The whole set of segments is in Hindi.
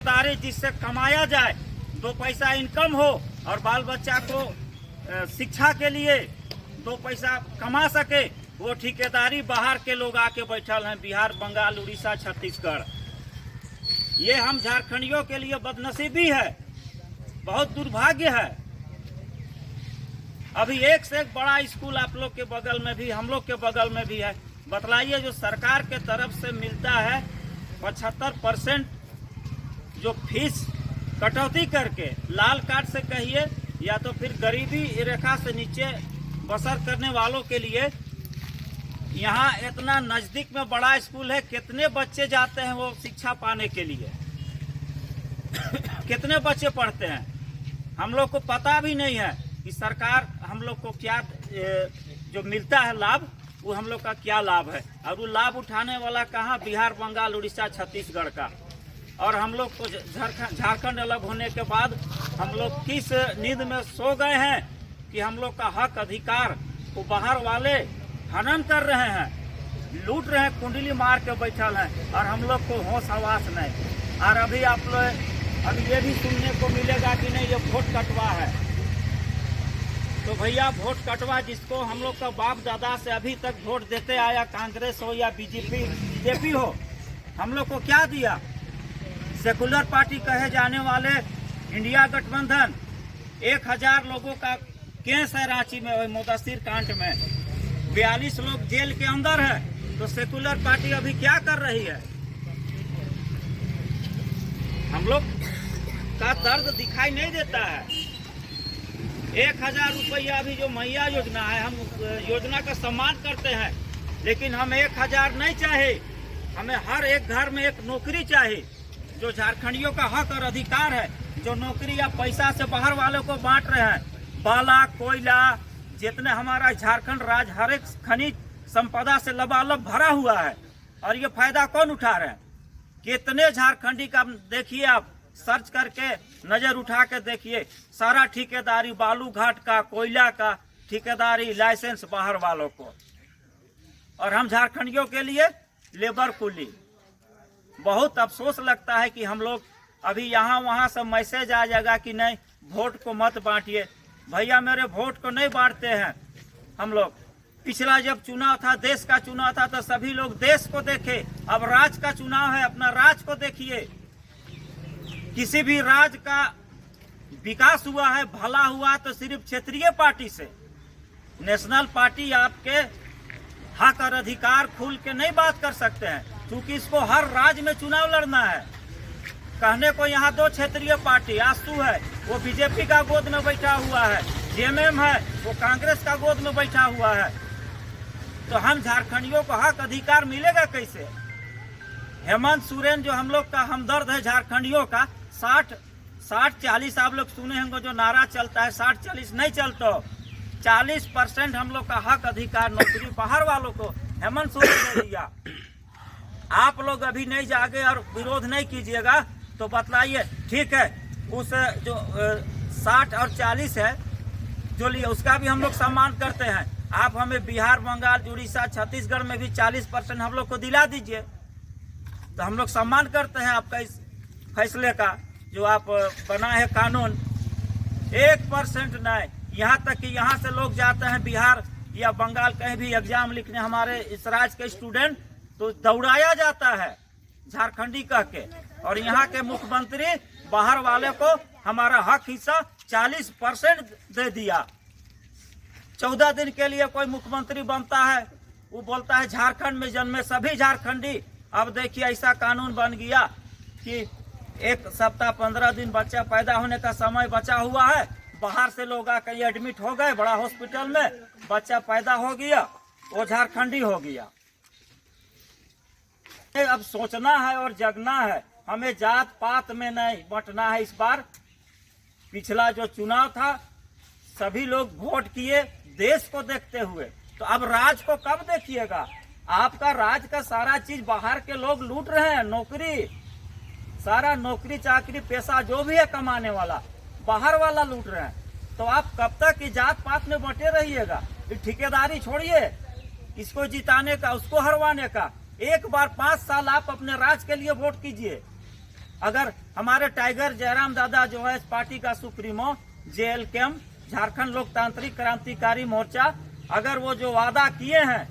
ठेकेदारी जिससे कमाया जाए, 2 पैसा इनकम हो और बाल बच्चा को शिक्षा के लिए 2 पैसा कमा सके, वो ठेकेदारी बाहर के लोग आके बैठल हैं, बिहार, बंगाल, उड़ीसा, छत्तीसगढ़। ये हम झारखंडियों के लिए बदनसीबी है, बहुत दुर्भाग्य है। अभी एक से एक बड़ा स्कूल आप लोग के बगल में भी, हम लोग के बगल में भी है। बतलाइए, जो सरकार के तरफ से मिलता है 75% जो फीस कटौती करके, लाल कार्ड से कहिए या तो फिर गरीबी रेखा से नीचे बसर करने वालों के लिए, यहाँ इतना नजदीक में बड़ा स्कूल है, कितने बच्चे जाते हैं वो शिक्षा पाने के लिए कितने बच्चे पढ़ते हैं, हम लोग को पता भी नहीं है कि सरकार हम लोग को क्या जो मिलता है लाभ, वो हम लोग का क्या लाभ है, और वो लाभ उठाने वाला कहाँ, बिहार, बंगाल, उड़ीसा, छत्तीसगढ़ का। और हम लोग को झारखंड अलग होने के बाद हम लोग किस नींद में सो गए हैं कि हम लोग का हक अधिकार को बाहर वाले हनन कर रहे हैं, लूट रहे हैं, कुंडली मार के बैठल हैं, और हम लोग को होश हवास नहीं। और अभी आप लोग अभी ये भी सुनने को मिलेगा कि नहीं, ये वोट कटवा है। तो भैया, वोट कटवा जिसको हम लोग का बाप दादा से अभी तक वोट देते आया, कांग्रेस हो या बीजेपी हो, हम लोग को क्या दिया? सेकुलर पार्टी कहे जाने वाले इंडिया गठबंधन, 1000 लोगों का केस है रांची में, मुदस्सिर कांड में 42 लोग जेल के अंदर है। तो सेकुलर पार्टी अभी क्या कर रही है? हम लोग का दर्द दिखाई नहीं देता है। 1000 रुपया अभी जो मैया योजना है, हम योजना का सम्मान करते हैं, लेकिन हम 1000 नहीं चाहे, हमें हर एक घर में एक नौकरी चाहिए, जो झारखंडियों का हक और अधिकार है। जो नौकरी या पैसा से बाहर वालों को बांट रहे हैं, बाला, कोयला, जितने हमारा झारखंड राज्य हर एक खनिज संपदा से लबालब भरा हुआ है, और ये फायदा कौन उठा रहे हैं? कितने झारखंडी का देखिए, आप सर्च करके नजर उठा के देखिए, सारा ठेकेदारी बालू घाट का, कोयला का ठेकेदारी लाइसेंस बाहर वालों को, और हम झारखंडियों के लिए लेबर कुली। बहुत अफसोस लगता है कि हम लोग अभी यहाँ वहाँ सब मैसेज आ जाएगा कि नहीं, वोट को मत बांटिए। भैया, मेरे वोट को नहीं बांटते हैं हम लोग। पिछला जब चुनाव था, देश का चुनाव था, तो सभी लोग देश को देखे। अब राज्य का चुनाव है, अपना राज्य को देखिए। किसी भी राज्य का विकास हुआ है, भला हुआ, तो सिर्फ क्षेत्रीय पार्टी से। नेशनल पार्टी आपके हक और अधिकार खुल के नहीं बात कर सकते हैं, क्योंकि इसको हर राज्य में चुनाव लड़ना है। कहने को यहाँ 2 क्षेत्रीय पार्टी, आसू है वो बीजेपी का गोद में बैठा हुआ है, जेएमएम है वो कांग्रेस का गोद में बैठा हुआ है। तो हम झारखंडियों को हक अधिकार मिलेगा कैसे? हेमंत सोरेन जो हम लोग का हमदर्द है झारखंडियों का, 60-40 आप लोग सुने होंगे जो नारा चलता है, 60-40 नहीं चलता, 40% हम लोग का हक अधिकार नौकरी बाहर वालों को हेमंत सोरेन ने दिया। आप लोग अभी नहीं जागे और विरोध नहीं कीजिएगा तो बतलाइए, ठीक है, उस जो 60 और 40 है जो लिए, उसका भी हम लोग सम्मान करते हैं। आप हमें बिहार, बंगाल, उड़ीसा, छत्तीसगढ़ में भी 40% हम लोग को दिला दीजिए, तो हम लोग सम्मान करते हैं आपका इस फैसले का जो आप बनाए हैं कानून। 1% नहीं, यहाँ तक कि यहाँ से लोग जाते हैं बिहार या बंगाल कहीं भी एग्जाम लिखने, हमारे इस राज्य के स्टूडेंट, तो दौड़ाया जाता है झारखंडी कह के, और यहाँ के मुख्यमंत्री बाहर वाले को हमारा हक हिस्सा 40% दे दिया। 14 दिन के लिए कोई मुख्यमंत्री बनता है, वो बोलता है झारखंड में जन्मे सभी झारखंडी। अब देखिए, ऐसा कानून बन गया कि 1 सप्ताह 15 दिन बच्चा पैदा होने का समय बचा हुआ है, बाहर से लोग आकर एडमिट हो गए बड़ा हॉस्पिटल में, बच्चा पैदा हो गया, वो झारखंडी हो गया। अब सोचना है और जगना है, हमें जात पात में नहीं बंटना है। इस बार पिछला जो चुनाव था, सभी लोग वोट किए देश को देखते हुए, तो अब राज्य को कब देखिएगा? आपका राज्य का सारा चीज बाहर के लोग लूट रहे हैं, नौकरी, सारा नौकरी चाकरी पैसा जो भी है कमाने वाला, बाहर वाला लूट रहे हैं। तो आप कब तक की जात पात में बटे रहिएगा? ठेकेदारी छोड़िए, इसको जिताने का, उसको हरवाने का। एक बार 5 साल आप अपने राज्य के लिए वोट कीजिए, अगर हमारे टाइगर जयराम दादा जो है इस पार्टी का सुप्रीमो JLKM झारखंड लोकतांत्रिक क्रांतिकारी मोर्चा, अगर वो जो वादा किए हैं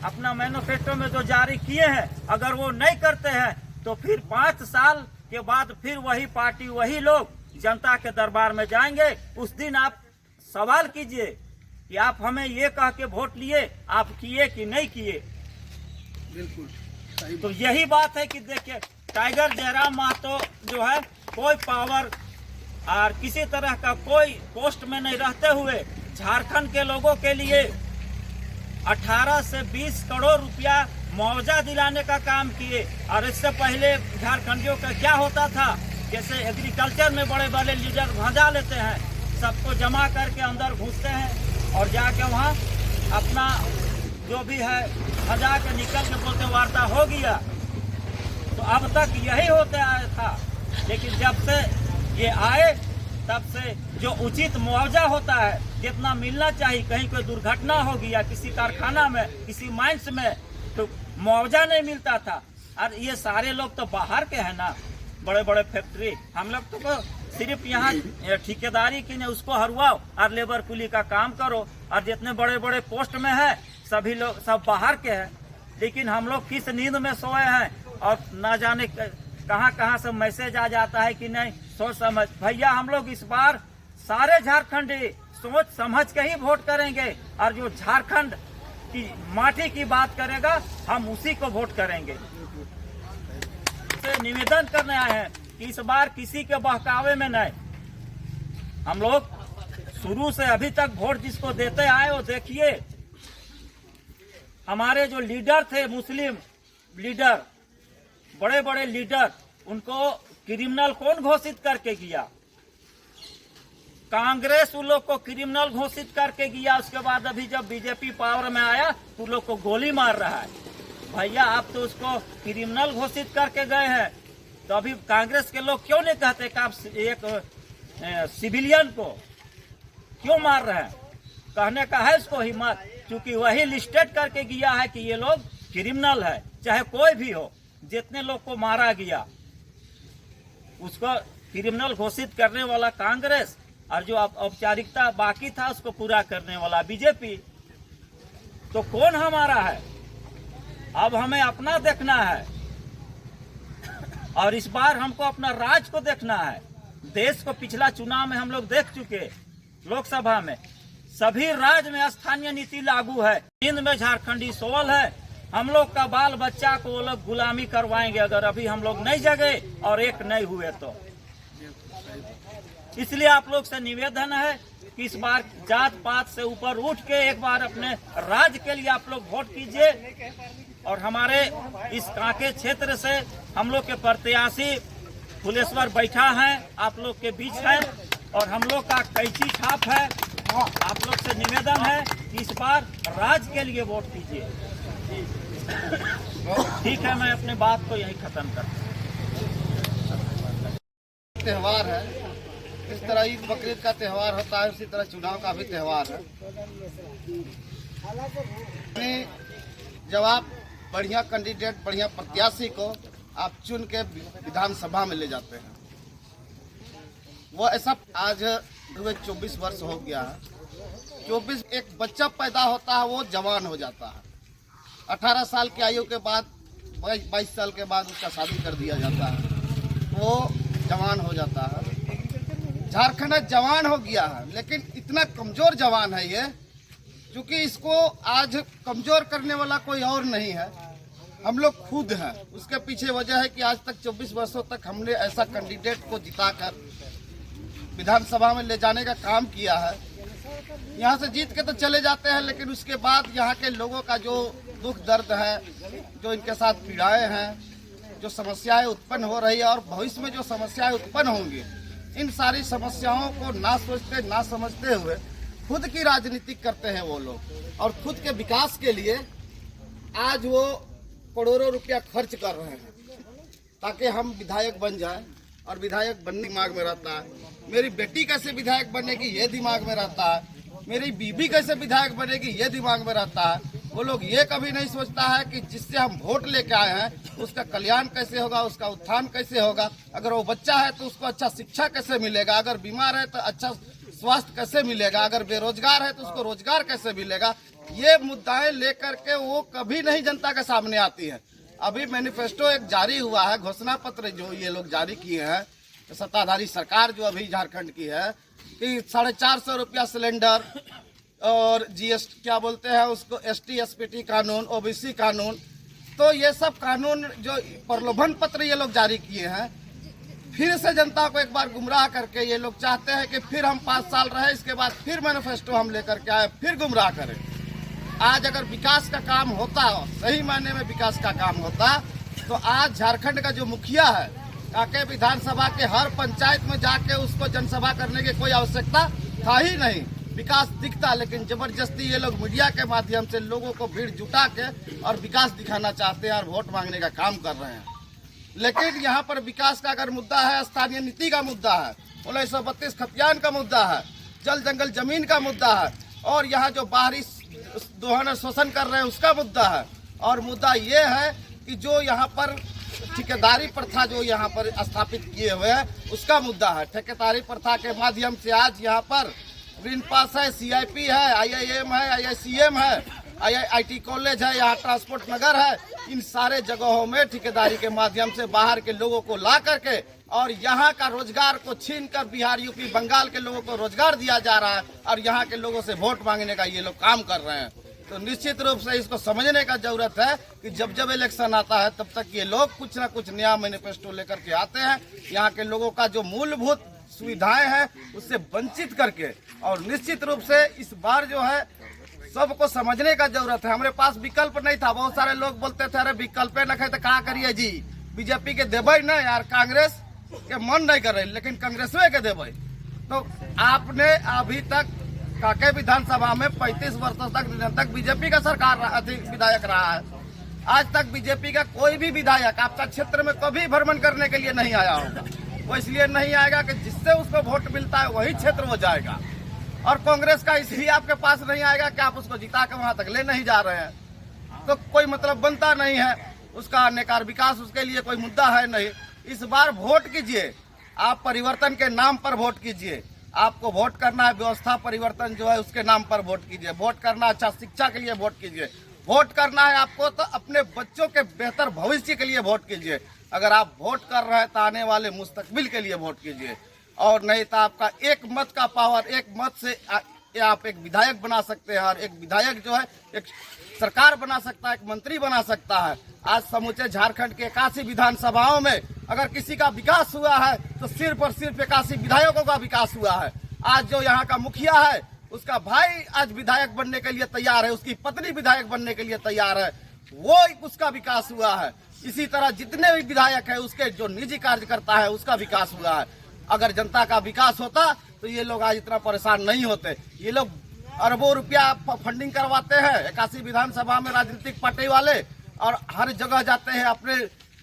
अपना मैनिफेस्टो में जो जारी किए हैं, अगर वो नहीं करते हैं तो फिर 5 साल के बाद फिर वही पार्टी वही लोग जनता के दरबार में जाएंगे। उस दिन आप सवाल कीजिए कि आप हमें ये कह के वोट लिए, आप किए कि नहीं किए। बिल्कुल सही। तो यही बात है कि देखिए टाइगर जयराम महतो जो है कोई पावर और किसी तरह का कोई पोस्ट में नहीं रहते हुए झारखंड के लोगों के लिए 18 से 20 करोड़ रुपया मुआवजा दिलाने का काम किए। और इससे पहले झारखंडियों का क्या होता था, जैसे एग्रीकल्चर में बड़े बड़े लीडर भजा लेते हैं, सबको जमा करके अंदर घुसते हैं और जाके वहाँ अपना जो भी है भजा के निकल के बोलते वार्ता हो गया। तो अब तक यही होते आया था, लेकिन जब से ये आए तब से जो उचित मुआवजा होता है, जितना मिलना चाहिए, कहीं कोई दुर्घटना हो गया किसी कारखाना में, किसी माइंस में, तो मुआवजा नहीं मिलता था। और ये सारे लोग तो बाहर के हैं ना, बड़े बड़े फैक्ट्री, हम लोग तो सिर्फ यहाँ ठेकेदारी की नहीं, उसको हरवाओ और लेबर कुली का काम करो। और जितने बड़े बड़े पोस्ट में है सभी लोग सब बाहर के हैं, लेकिन हम लोग किस नींद में सोए हैं और ना जाने कहाँ कहाँ से मैसेज आ जाता है कि नहीं सोच समझ। भैया हम लोग इस बार सारे झारखंडी सोच समझ के ही वोट करेंगे, और जो झारखंड की माटी की बात करेगा हम उसी को वोट करेंगे। निवेदन करने आए हैं कि इस बार किसी के बहकावे में नहीं, हम लोग शुरू से अभी तक वोट जिसको देते आए वो देखिए, हमारे जो लीडर थे मुस्लिम लीडर, बड़े बड़े लीडर, उनको क्रिमिनल कौन घोषित करके किया? कांग्रेस उन लोग को क्रिमिनल घोषित करके किया। उसके बाद अभी जब बीजेपी पावर में आया तो उन लोग को गोली मार रहा है। भैया आप तो उसको क्रिमिनल घोषित करके गए हैं, तो अभी कांग्रेस के लोग क्यों नहीं कहते कि आप एक सिविलियन को क्यों मार रहे हैं? कहने का है उसको हिम्मत, क्योंकि वही लिस्टेड करके गया है कि ये लोग क्रिमिनल है, चाहे कोई भी हो। जितने लोग को मारा गया उसको क्रिमिनल घोषित करने वाला कांग्रेस, और जो औपचारिकता बाकी था उसको पूरा करने वाला बीजेपी। तो कौन हमारा है? अब हमें अपना देखना है, और इस बार हमको अपना राज को देखना है। देश को पिछला चुनाव में हम लोग देख चुके, लोकसभा में सभी राज्य में स्थानीय नीति लागू है। नींद में झारखंडी सोवल है, हम लोग का बाल बच्चा को वो लोग गुलामी करवाएंगे अगर अभी हम लोग नहीं जगे और एक नहीं हुए तो। इसलिए आप लोग से निवेदन है कि इस बार जात पात से ऊपर उठ के एक बार अपने राज्य के लिए आप लोग वोट कीजिए। और हमारे इस कांके क्षेत्र से हम लोग के प्रत्याशी फुलेश्वर बैठा है, आप लोग के बीच है, और हम लोग का कैंची छाप है। आप लोग से निवेदन है कि इस बार राज्य के लिए वोट कीजिए। ठीक है, मैं अपने बात को यही खत्म करता हूँ। त्यौहार है, इस तरह ईद बकरीद का त्यौहार होता है, उसी तरह चुनाव का भी त्यौहार है। जब आप बढ़िया कैंडिडेट, बढ़िया प्रत्याशी को आप चुन के विधानसभा में ले जाते हैं, वो ऐसा आज हुए 24 वर्ष हो गया है। 24 एक बच्चा पैदा होता है वो जवान हो जाता है, 18 साल की आयु के बाद 22 साल के बाद उसका शादी कर दिया जाता है, वो जवान हो जाता है। झारखंड जवान हो गया है, लेकिन इतना कमजोर जवान है ये, क्योंकि इसको आज कमजोर करने वाला कोई और नहीं है, हम लोग खुद हैं। उसके पीछे वजह है कि आज तक 24 वर्षों तक हमने ऐसा कैंडिडेट को जिताकर विधानसभा में ले जाने का काम किया है। यहाँ से जीत के तो चले जाते हैं, लेकिन उसके बाद यहाँ के लोगों का जो दुख दर्द है, जो इनके साथ पीड़ाएं हैं, जो समस्याएं उत्पन्न हो रही है और भविष्य में जो समस्याएं उत्पन्न होंगी, इन सारी समस्याओं को ना सोचते ना समझते हुए खुद की राजनीति करते हैं वो लोग, और खुद के विकास के लिए आज वो करोड़ों रुपया खर्च कर रहे हैं ताकि हम विधायक बन जाएं। और विधायक बनने दिमाग में रहता है, मेरी बेटी कैसे विधायक बनेगी ये दिमाग में रहता है, मेरी बीबी कैसे विधायक बनेगी ये दिमाग में रहता है। वो लोग ये कभी नहीं सोचता है कि जिससे हम वोट लेके आए हैं उसका कल्याण कैसे होगा, उसका उत्थान कैसे होगा। अगर वो बच्चा है तो उसको अच्छा शिक्षा कैसे मिलेगा, अगर बीमार है तो अच्छा स्वास्थ्य कैसे मिलेगा, अगर बेरोजगार है तो उसको रोजगार कैसे मिलेगा। ये मुद्दाएं लेकर के वो कभी नहीं जनता के सामने आती है। अभी मैनिफेस्टो एक जारी हुआ है, घोषणा पत्र जो ये लोग जारी किए हैं, सत्ताधारी सरकार जो अभी झारखंड की है, कि 450 रुपया सिलेंडर और जीएसटी क्या बोलते हैं उसको, एसटी एसपीटी कानून, ओबीसी कानून, तो ये सब कानून जो प्रलोभन पत्र ये लोग जारी किए हैं, फिर से जनता को एक बार गुमराह करके ये लोग चाहते हैं कि फिर हम 5 साल रहे, इसके बाद फिर मैनिफेस्टो हम लेकर के आए, फिर गुमराह करें। आज अगर विकास का काम होता, सही मायने में विकास का काम होता, तो आज झारखंड का जो मुखिया है, काके विधानसभा के हर पंचायत में जाके उसको जनसभा करने की कोई आवश्यकता था ही नहीं, विकास दिखता। लेकिन जबरदस्ती ये लोग मीडिया के माध्यम से लोगों को भीड़ जुटा के और विकास दिखाना चाहते हैं और वोट मांगने का काम कर रहे हैं। लेकिन यहाँ पर विकास का अगर मुद्दा है, स्थानीय नीति का मुद्दा है, 1932 खतियान का मुद्दा है, जल जंगल जमीन का मुद्दा है, और यहाँ जो बाहरी दोहन शोषण कर रहे हैं उसका मुद्दा है। और मुद्दा ये है कि जो यहाँ पर ठेकेदारी प्रथा जो यहाँ पर स्थापित किए हुए हैं उसका मुद्दा है। ठेकेदारी प्रथा के माध्यम से आज यहाँ पर ग्रीन पास है, सीआईपी है, आईआईएम है, आईआईसीएम है, आईआईटी कॉलेज है, यहाँ ट्रांसपोर्ट नगर है, इन सारे जगहों में ठेकेदारी के माध्यम से बाहर के लोगों को ला करके और यहाँ का रोजगार को छीन कर बिहार, यूपी, बंगाल के लोगों को रोजगार दिया जा रहा है और यहाँ के लोगों से वोट मांगने का ये लोग काम कर रहे हैं। तो निश्चित रूप से इसको समझने का जरूरत है कि जब जब इलेक्शन आता है तब तक ये लोग कुछ ना कुछ नया मैनिफेस्टो लेकर के आते हैं, यहाँ के लोगों का जो मूलभूत सुविधाएं हैं उससे वंचित करके। और निश्चित रूप से इस बार जो है सबको समझने का जरूरत है। हमारे पास विकल्प नहीं था। बहुत सारे लोग बोलते थे अरे विकल्प न है तो क्या करिए जी, बीजेपी के देवे न यार, कांग्रेस के मन नहीं कर रही, लेकिन कांग्रेसवे के देवे। तो आपने अभी तक काके विधानसभा में 35 वर्षों तक बीजेपी का सरकार विधायक रहा है। आज तक बीजेपी का कोई भी विधायक आपका क्षेत्र में कभी भ्रमण करने के लिए नहीं आया होगा। वो इसलिए नहीं आएगा कि जिससे उसको वोट मिलता है वही क्षेत्र वो जाएगा। और कांग्रेस का इसलिए आपके पास नहीं आएगा कि आप उसको जिता के वहां तक ले नहीं जा रहे हैं, तो कोई मतलब बनता नहीं है उसका। आने का विकास उसके लिए कोई मुद्दा है नहीं। इस बार वोट कीजिए, आप परिवर्तन के नाम पर वोट कीजिए। आपको वोट करना है व्यवस्था परिवर्तन जो है उसके नाम पर वोट कीजिए। वोट करना अच्छा शिक्षा के लिए वोट कीजिए। वोट करना है आपको तो अपने बच्चों के बेहतर भविष्य के लिए वोट कीजिए। अगर आप वोट कर रहे हैं तो आने वाले मुस्तकबिल के लिए वोट कीजिए, और नहीं तो आपका एक मत का पावर, एक मत से आप एक विधायक बना सकते हैं, और एक विधायक जो है एक सरकार बना सकता है, एक मंत्री बना सकता है। आज समूचे झारखंड के 81 विधानसभाओं में अगर किसी का विकास हुआ है तो सिर्फ और सिर्फ 81 विधायकों का विकास हुआ है। आज जो यहाँ का मुखिया है उसका भाई आज विधायक बनने के लिए तैयार है, उसकी पत्नी विधायक बनने के लिए तैयार है, वो उसका विकास हुआ है। इसी तरह जितने भी विधायक है उसके जो निजी कार्यकर्ता है उसका विकास हुआ है। अगर जनता का विकास होता तो ये लोग आज इतना परेशान नहीं होते। ये लोग अरबों रुपया फंडिंग करवाते हैं 81 विधानसभा में राजनीतिक पार्टी वाले, और हर जगह जाते हैं अपने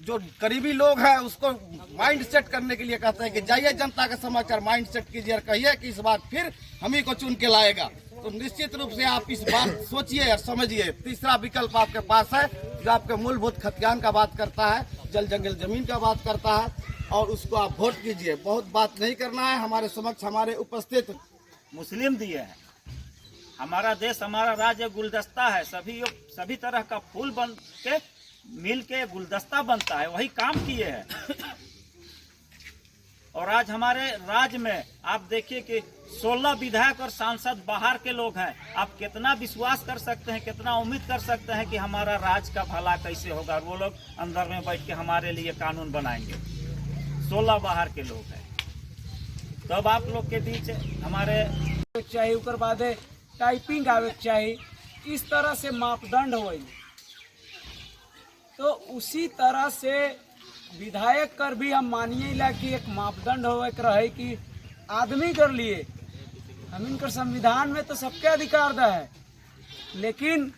जो करीबी लोग हैं उसको माइंड सेट करने के लिए कहते हैं कि जाइए जनता के समाचार माइंड सेट कीजिए और कहिए कि इस बार फिर हम ही को चुन के लाएगा। तो निश्चित रूप से आप इस बात सोचिए और समझिए। तीसरा विकल्प आपके पास है जो आपके मूलभूत खतियान का बात करता है, जल जंगल जमीन का बात करता है, और उसको आप वोट कीजिए। बहुत बात नहीं करना है। हमारे समक्ष हमारे उपस्थित मुस्लिम दिए हैं। हमारा देश, हमारा राज्य गुलदस्ता है, सभी तरह का फूल बन के मिल के गुलदस्ता बनता है, वही काम किए हैं। और आज हमारे राज्य में आप देखिए कि 16 विधायक और सांसद बाहर के लोग हैं। आप कितना विश्वास कर सकते हैं, कितना उम्मीद कर सकते हैं कि हमारा राज्य का भला कैसे होगा, और वो लोग अंदर में बैठ के हमारे लिए कानून बनाएंगे। 16 बाहर के लोग हैं। तब आप लोग के बीच हमारे चाहिए उकर बाद टाइपिंग आवे चाहिए, इस तरह से मापदंड हो। तो उसी तरह से विधायक कर भी हम मानिए ला कि एक मापदंड हो रहे कि आदमी कर लिए हम इनकर संविधान में तो सबके अधिकार दा है, लेकिन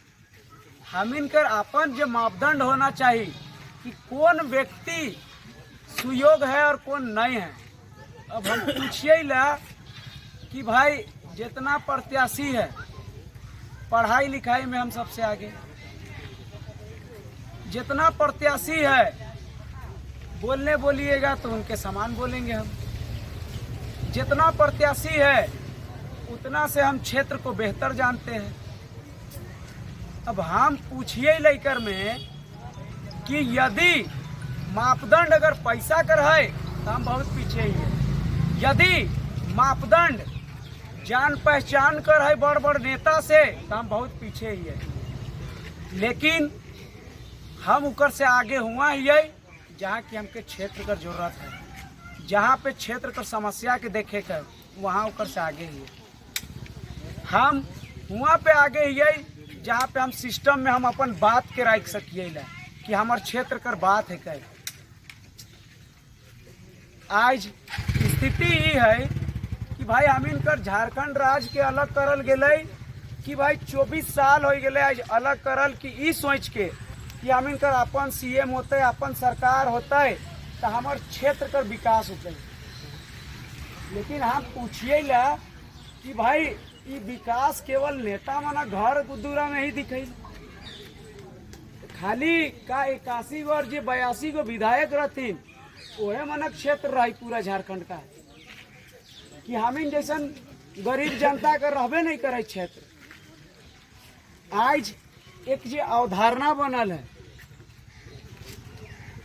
हम इनकर अपन जो मापदंड होना चाहिए कि कौन व्यक्ति सुयोग है और कौन नहीं है। अब हम पूछिए ला कि भाई जितना प्रत्याशी है पढ़ाई लिखाई में हम सबसे आगे। जितना प्रत्याशी है बोलने बोलिएगा तो उनके समान बोलेंगे हम। जितना प्रत्याशी है उतना से हम क्षेत्र को बेहतर जानते हैं। अब हम पूछिए लेकर में कि यदि मापदंड अगर पैसा कर है तो हम बहुत पीछे ही है। यदि मापदंड जान पहचान कर है बड़ बड़ नेता से तो हम बहुत पीछे ही है। लेकिन हम उकर से आगे हुआ ही है जहाँ की हमके क्षेत्र का जरूरत है, जहाँ पे क्षेत्र का समस्या के देखे कर वहाँ उकर से आगे ही है। हम वहाँ पे आगे ही है जहाँ पे हम सिस्टम में हम अपन बात के रख सकिए ला कि हमार क्षेत्र कर बात है कह। आज स्थिति ही है कि भाई हम इनकर झारखंड राज्य के अलग करल गए कि भाई 24 साल हो गए आज अलग करल कि ई सोच के कि हम इनकर अपन सीएम होते अपन सरकार होते तो हमार क्षेत्र का विकास होते। लेकिन हम पूछिए ला कि भाई ये विकास केवल नेता मना घर गुद्दूरा में ही दिखे। खाली का 81 वर्ष जो 82 गो विधायक रहतीन वह मना क्षेत्र रही पूरा झारखंड का कि हमिन जैसन गरीब जनता का रहबे नहीं करे क्षेत्र। आज एक जो अवधारणा बनल है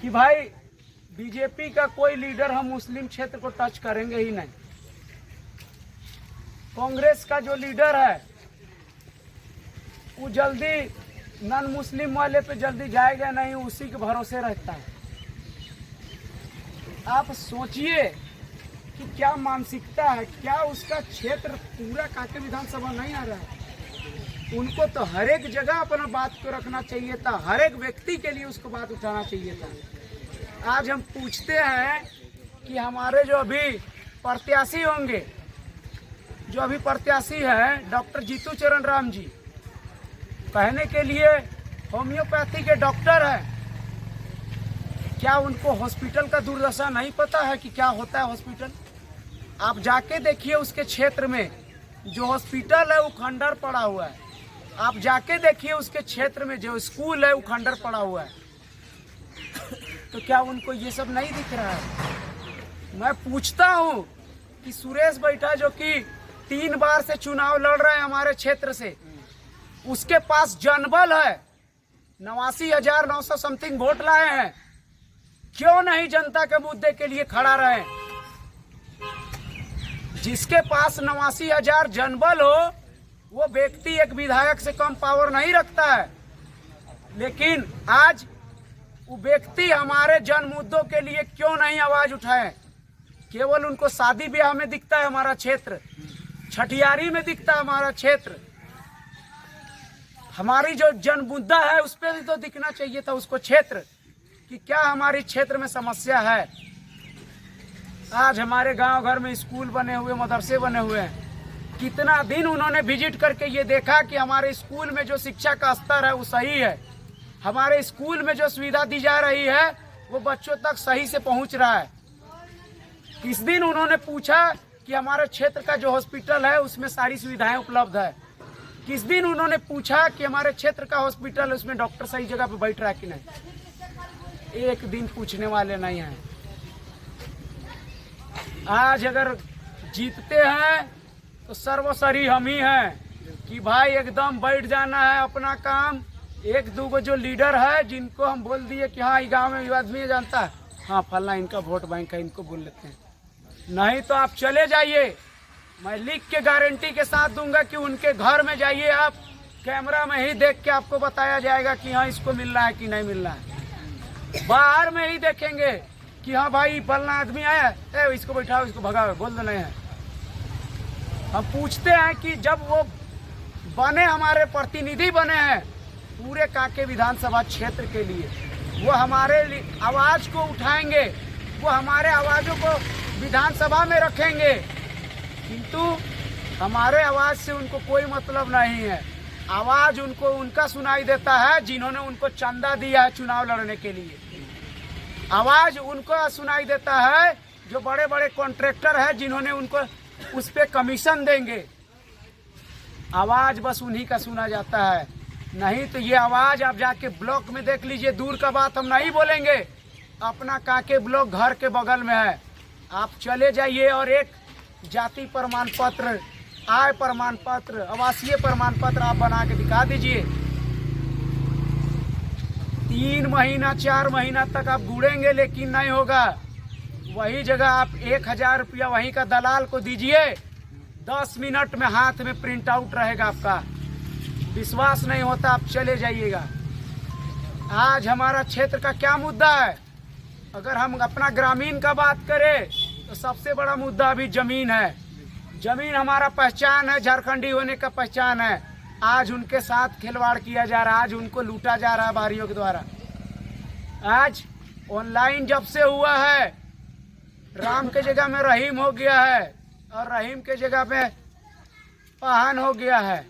कि भाई बीजेपी का कोई लीडर हम मुस्लिम क्षेत्र को टच करेंगे ही नहीं। कांग्रेस का जो लीडर है वो जल्दी नॉन मुस्लिम वाले पे जल्दी जाएगा नहीं, उसी के भरोसे रहता है। आप सोचिए कि क्या मानसिकता है, क्या उसका क्षेत्र पूरा कांके विधानसभा नहीं आ रहा है। उनको तो हर एक जगह अपना बात को रखना चाहिए था, हर एक व्यक्ति के लिए उसको बात उठाना चाहिए था। आज हम पूछते हैं कि हमारे जो अभी प्रत्याशी होंगे, जो अभी प्रत्याशी हैं डॉक्टर जीतू चरण राम जी, कहने के लिए होम्योपैथी के डॉक्टर हैं, क्या उनको हॉस्पिटल का दुर्दशा नहीं पता है कि क्या होता है हॉस्पिटल? आप जाके देखिए उसके क्षेत्र में जो हॉस्पिटल है वो खंडर पड़ा हुआ है। आप जाके देखिए उसके क्षेत्र में जो स्कूल है वो खंडर पड़ा हुआ है। तो क्या उनको ये सब नहीं दिख रहा है? मैं पूछता हूँ कि सुरेश बैठा जो कि 3 बार से चुनाव लड़ रहे हैं हमारे क्षेत्र से, उसके पास जनबल है, 89,900 समथिंग वोट लाए हैं, क्यों नहीं जनता के मुद्दे के लिए खड़ा रहे? जिसके पास 89,000 जनबल हो वो व्यक्ति एक विधायक से कम पावर नहीं रखता है। लेकिन आज वो व्यक्ति हमारे जन मुद्दों के लिए क्यों नहीं आवाज उठाए? केवल उनको शादी ब्याह में दिखता है हमारा क्षेत्र, छठियारी में दिखता है हमारा क्षेत्र। हमारी जो जन मुद्दा है उस पर भी तो दिखना चाहिए था उसको क्षेत्र कि क्या हमारी क्षेत्र में समस्या है। आज हमारे गांव घर में स्कूल बने हुए, मदरसे बने हुए हैं। कितना दिन उन्होंने विजिट करके ये देखा कि हमारे स्कूल में जो शिक्षा का स्तर है वो सही है, हमारे स्कूल में जो सुविधा दी जा रही है वो बच्चों तक सही से पहुंच रहा है। किस दिन उन्होंने पूछा कि हमारे क्षेत्र का जो हॉस्पिटल है उसमें सारी सुविधाएं उपलब्ध है? किस दिन उन्होंने पूछा कि हमारे क्षेत्र का हॉस्पिटल है उसमें डॉक्टर सही जगह पे बैठ रहा है कि नहीं? एक दिन पूछने वाले नहीं हैं। आज अगर जीतते हैं तो सर्वसरी हम ही हैं कि भाई एकदम बैठ जाना है अपना काम। 1-2 जो लीडर है जिनको हम बोल दिए कि हाँ ये गांव में आदमी जानता है, हाँ फलना इनका वोट बैंक है, इनको बोल लेते हैं। नहीं तो आप चले जाइए, मैं लिख के गारंटी के साथ दूंगा कि उनके घर में जाइए आप, कैमरा में ही देख के आपको बताया जाएगा कि हाँ इसको मिल रहा है कि नहीं मिल रहा है। बाहर में ही देखेंगे कि हाँ भाई फलना आदमी आया, इसको बैठाओ, इसको भगाओ, बोल दो नहीं है। हम पूछते हैं कि जब वो बने, हमारे प्रतिनिधि बने हैं पूरे कांके विधानसभा क्षेत्र के लिए, वो हमारे आवाज को उठाएंगे, वो हमारे आवाजों को विधानसभा में रखेंगे, किंतु हमारे आवाज से उनको कोई मतलब नहीं है। आवाज उनको उनका सुनाई देता है जिन्होंने उनको चंदा दिया है चुनाव लड़ने के लिए। आवाज उनको सुनाई देता है जो बड़े बड़े कॉन्ट्रैक्टर हैं जिन्होंने उनको उस पे कमीशन देंगे। आवाज़ बस उन्हीं का सुना जाता है। नहीं तो ये आवाज़ आप जाके ब्लॉक में देख लीजिए। दूर का बात हम नहीं बोलेंगे, अपना काके ब्लॉक घर के बगल में है, आप चले जाइए और एक जाति प्रमाण पत्र, आय प्रमाण पत्र, आवासीय प्रमाण पत्र आप बना के दिखा दीजिए। 3 महीना 4 महीना तक आप घूरेंगे लेकिन नहीं होगा। वही जगह आप 1000 रुपया वहीं का दलाल को दीजिए, 10 मिनट में हाथ में प्रिंट आउट रहेगा आपका। विश्वास नहीं होता आप चले जाइएगा। आज हमारा क्षेत्र का क्या मुद्दा है? अगर हम अपना ग्रामीण का बात करें तो सबसे बड़ा मुद्दा अभी जमीन है। जमीन हमारा पहचान है, झारखंडी होने का पहचान है। आज उनके साथ खिलवाड़ किया जा रहा है, आज उनको लूटा जा रहा है बाहरियों के द्वारा। आज ऑनलाइन जब से हुआ है, राम के जगह में रहीम हो गया है और रहीम के जगह पे पाहन हो गया है।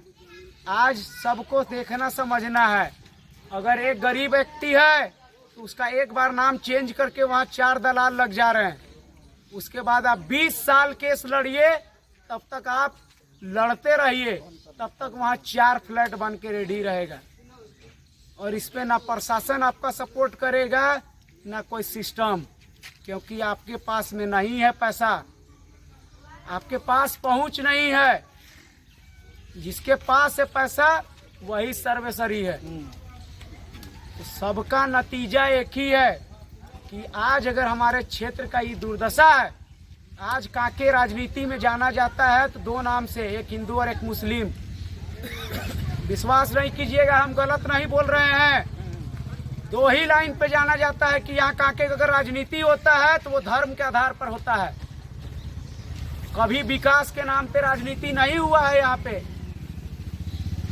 आज सबको देखना समझना है। अगर एक गरीब व्यक्ति है तो उसका एक बार नाम चेंज करके वहाँ 4 दलाल लग जा रहे हैं। उसके बाद आप 20 साल केस लड़िए, तब तक आप लड़ते रहिए, तब तक वहाँ 4 फ्लैट बन के रेडी रहेगा। और इस पे ना प्रशासन आपका सपोर्ट करेगा ना कोई सिस्टम, क्योंकि आपके पास में नहीं है पैसा, आपके पास पहुंच नहीं है। जिसके पास है पैसा वही सर्वसरी है। तो सबका नतीजा एक ही है कि आज अगर हमारे क्षेत्र का ये दुर्दशा है, आज काके राजनीति में जाना जाता है तो 2 नाम से, एक हिंदू और एक मुस्लिम। विश्वास नहीं कीजिएगा, हम गलत नहीं बोल रहे हैं। 2 ही लाइन पे जाना जाता है कि यहाँ काके अगर राजनीति होता है तो वो धर्म के आधार पर होता है। कभी विकास के नाम पे राजनीति नहीं हुआ है यहाँ पे।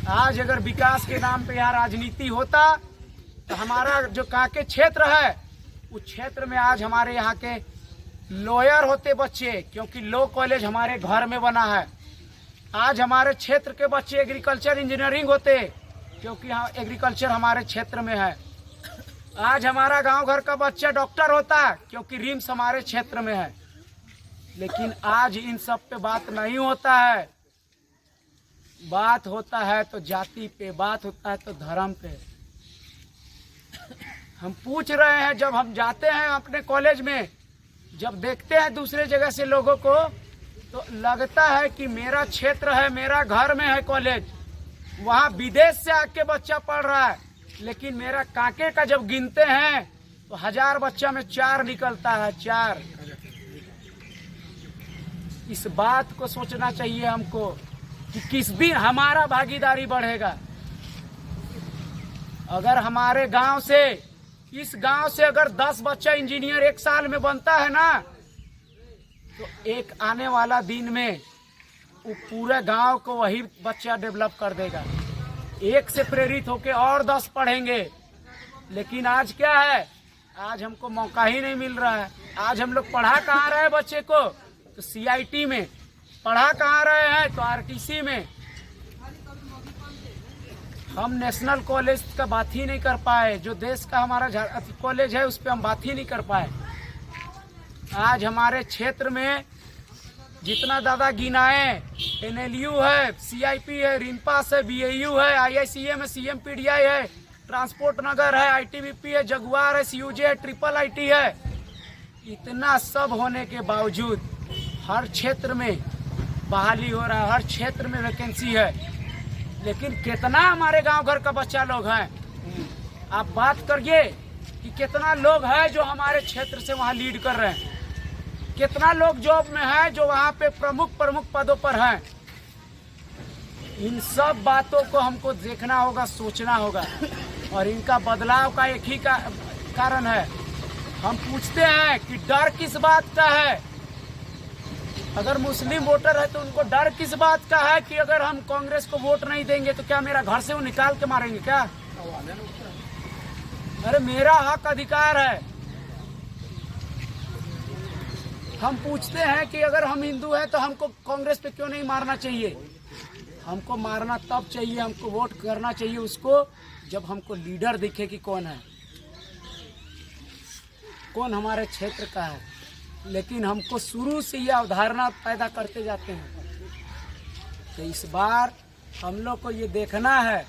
आज अगर विकास के नाम पे यहाँ राजनीति होता तो हमारा जो काके क्षेत्र है उस क्षेत्र में आज हमारे यहाँ के लॉयर होते बच्चे, क्योंकि लॉ कॉलेज हमारे घर में बना है। आज हमारे क्षेत्र के बच्चे एग्रीकल्चर इंजीनियरिंग होते, क्योंकि यहाँ एग्रीकल्चर हमारे क्षेत्र में है। आज हमारा गांव घर का बच्चा डॉक्टर होता, क्योंकि रिम्स हमारे क्षेत्र में है। लेकिन आज इन सब पे बात नहीं होता है। बात होता है तो जाति पे, बात होता है तो धर्म पे। हम पूछ रहे हैं, जब हम जाते हैं अपने कॉलेज में, जब देखते हैं दूसरे जगह से लोगों को, तो लगता है कि मेरा क्षेत्र है, मेरा घर में है कॉलेज, वहाँ विदेश से आके बच्चा पढ़ रहा है। लेकिन मेरा काके का जब गिनते हैं तो 1000 बच्चा में 4 निकलता है, 4। इस बात को सोचना चाहिए हमको कि किस दिन हमारा भागीदारी बढ़ेगा। अगर हमारे गांव से, इस गांव से अगर 10 बच्चा इंजीनियर 1 साल में बनता है ना, तो एक आने वाला दिन में वो पूरे गांव को वही बच्चा डेवलप कर देगा। एक से प्रेरित होके और 10 पढ़ेंगे। लेकिन आज क्या है, आज हमको मौका ही नहीं मिल रहा है। आज हम लोग पढ़ा कहाँ रहे बच्चे को, तो CIT में। पढ़ा कहाँ रहे हैं, तो RTC में। हम नेशनल कॉलेज का बात ही नहीं कर पाए, जो देश का हमारा कॉलेज है उस पर हम बात ही नहीं कर पाए। आज हमारे क्षेत्र में जितना ज़्यादा गिनाए, NLU है, CIP है, रिम्पास है, BAU है, IICM है, CMPDI है, ट्रांसपोर्ट नगर है, ITBP है, जगुआर है, CUJ है, IIIT है। इतना सब होने के बावजूद हर क्षेत्र में बहाली हो रहा है, हर क्षेत्र में वैकेंसी है। लेकिन कितना हमारे गांव घर का बच्चा लोग हैं, आप बात करिए कि कितना लोग हैं जो हमारे क्षेत्र से वहां लीड कर रहे हैं। कितना लोग जॉब में हैं जो वहां पे प्रमुख पदों पर हैं। इन सब बातों को हमको देखना होगा, सोचना होगा, और इनका बदलाव का एक ही कारण है। हम पूछते हैं कि डर किस बात का है। अगर मुस्लिम वोटर है तो उनको डर किस बात का है कि अगर हम कांग्रेस को वोट नहीं देंगे तो क्या मेरा घर से वो निकाल के मारेंगे क्या? अरे मेरा हक अधिकार है। हम पूछते हैं कि अगर हम हिंदू हैं तो हमको कांग्रेस पे क्यों नहीं मारना चाहिए? हमको मारना तब चाहिए, हमको वोट करना चाहिए उसको जब हमको लीडर दिखे कि कौन है, कौन हमारे क्षेत्र का है। लेकिन हमको शुरू से यह अवधारणा पैदा करते जाते हैं। तो इस बार हम लोग को ये देखना है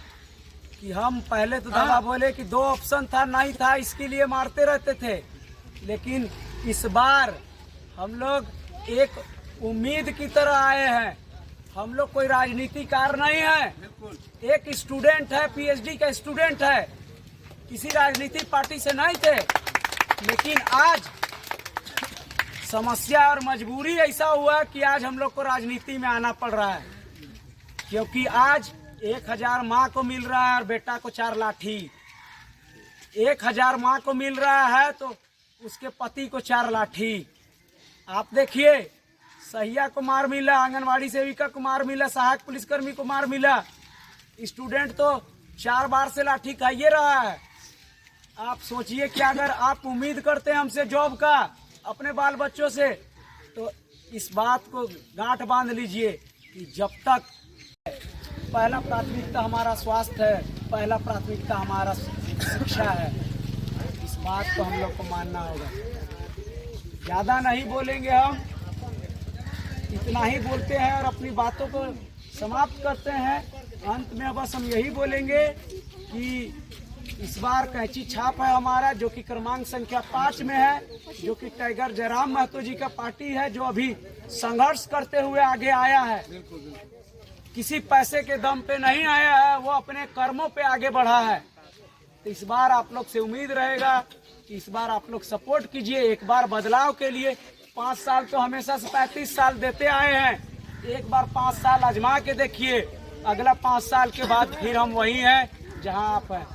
कि हम पहले तो दवा बोले कि 2 ऑप्शन था, नहीं था, इसके लिए मारते रहते थे। लेकिन इस बार हम लोग एक उम्मीद की तरह आए हैं। हम लोग कोई राजनीतिकार नहीं है, एक स्टूडेंट है, पीएचडी का स्टूडेंट है, किसी राजनीतिक पार्टी से नहीं थे। लेकिन आज समस्या और मजबूरी ऐसा हुआ कि आज हम लोग को राजनीति में आना पड़ रहा है, क्योंकि आज 1000 माँ को मिल रहा है और बेटा को 4 लाठी। 1000 माँ को मिल रहा है तो उसके पति को 4 लाठी। आप देखिए, सहिया को मार मिला, आंगनवाड़ी सेविका को मार मिला, सहायक पुलिसकर्मी को मार मिला, स्टूडेंट तो 4 बार से लाठी खाइए रहा है। आप सोचिए कि अगर आप उम्मीद करते हैं हमसे जॉब का, अपने बाल बच्चों से, तो इस बात को गांठ बांध लीजिए कि जब तक पहला प्राथमिकता हमारा स्वास्थ्य है, पहला प्राथमिकता हमारा शिक्षा है, इस बात को हम लोग को मानना होगा। ज़्यादा नहीं बोलेंगे हम, इतना ही बोलते हैं और अपनी बातों को समाप्त करते हैं। अंत में बस हम यही बोलेंगे कि इस बार कैंची छाप है हमारा, जो कि क्रमांक संख्या 5 में है, जो कि टाइगर जयराम महतो जी का पार्टी है, जो अभी संघर्ष करते हुए आगे आया है। किसी पैसे के दम पे नहीं आया है, वो अपने कर्मों पे आगे बढ़ा है। तो इस बार आप लोग से उम्मीद रहेगा कि इस बार आप लोग सपोर्ट कीजिए। एक बार बदलाव के लिए 5 साल तो हमेशा से 35 साल देते आए हैं, एक बार 5 साल आजमा के देखिए। अगला 5 साल के बाद फिर हम वही हैं जहां आप हैं।